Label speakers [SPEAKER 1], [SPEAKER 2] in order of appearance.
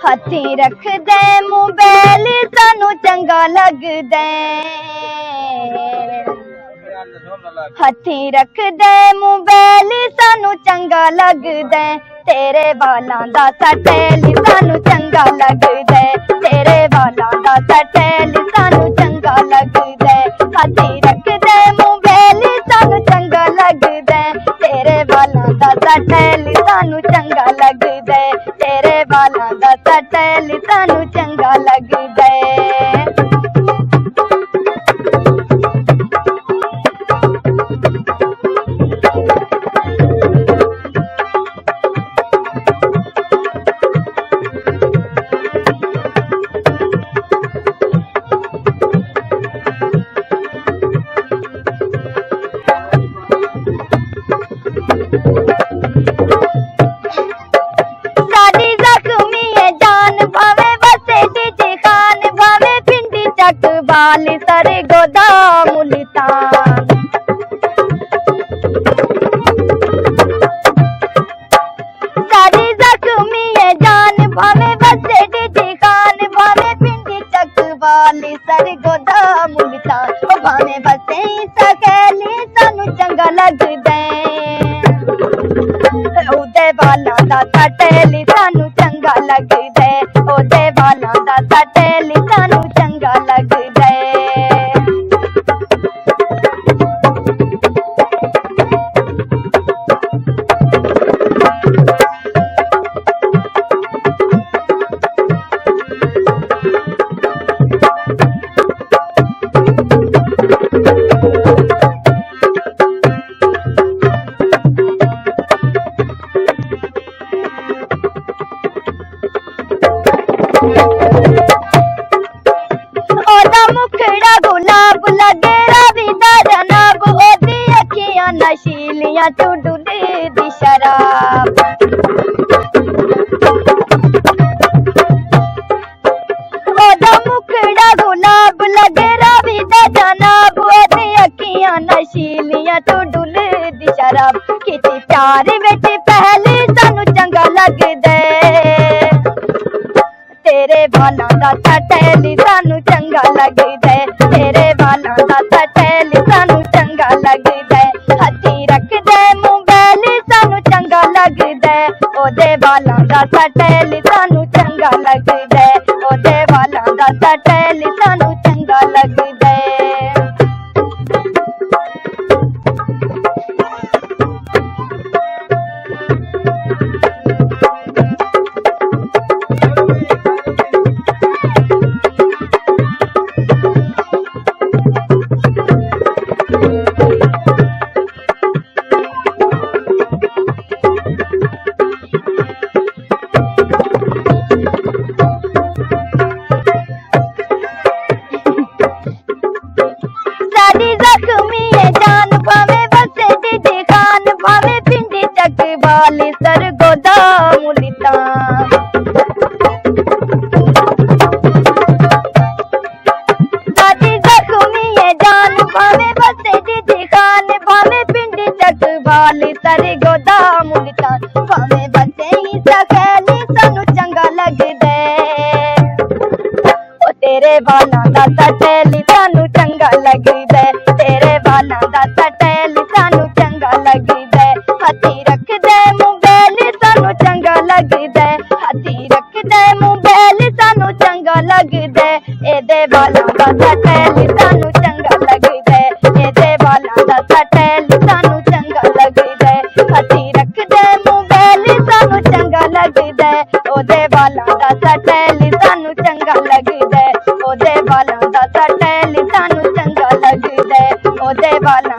[SPEAKER 1] हथी रख दे मोबाइल सानू चंगा लगदा हथी रख दे मोबाइल सानू चंगा लगदा तेरे वालां दा सटैल सानू चंगा लगदा तेरे वालां दा सटैल सानू चंगा लगदा हथी रख दे मोबाइल सानू चंगा लगदा तेरे वालां दा सटैल सानू चंगा लगदा तेरे वालां दा सटैल सानू चंगा लगदा बाल सरे गोदा मुल्तान सारी जख्मी है जान भावे बसे डी खान भावे पिंडी चक बाल सरे गोदा मुल्तान भावे बसे सकेली सानू चंगा लगदा ओदे वाला दा सटैल सानू चंगा लगदा ओदे वाला दा सटैल सानू चंगा लगदा मुखड़ा गुलाब लगे रवि दा जनाब ओदी अखियां नशीलियां तू डुली दी शराब ओदा मुखड़ा गुलाब लगे रवि दा जनाब ओदी अखियां नशीलियां तू डुली दी शराब किती प्यार विच पहली सानू चंगा लगदा तेरे वालां दा सटैल सानू चंगा लगदा तेरे वालां दा सटैल सानू चंगा लगदा हथी रख दे मोबाइल सानू चंगा लगदा ओदे वालां दा सटैल सानू चंगा लगदा ओदे वालां दा सटैल सानू चंगा लगदा जख्मी है जान भावे बसे डी खान भावे पिंडी चक बाल सर गोदा मुल्तान दादी जख्मी है जान भावे बसे डी खान भावे पिंडी चक बाल सर गोदा मुल्तान भावे बसे ही सकेली सानू चंगा लगदा ओ तेरे वालां दा सटैल सानू चंगा लगदा तेरे वालां दा सटैल सानू चंगा लगदा हथी रख दे मोबाइल सानू चंगा लगदा हथी रख दे मोबाइल सानू चंगा लगदा एदे वालां दा सटैल सानू चंगा लगदा एदे वालां दा सटैल सानू चंगा लगदा हथी रख दे मोबाइल सानू चंगा लगदा ओदे वालां दा सटैल सानू चंगा लगदा ओदे वालां दा सटैल सानू चंगा लगदा ओदे वालां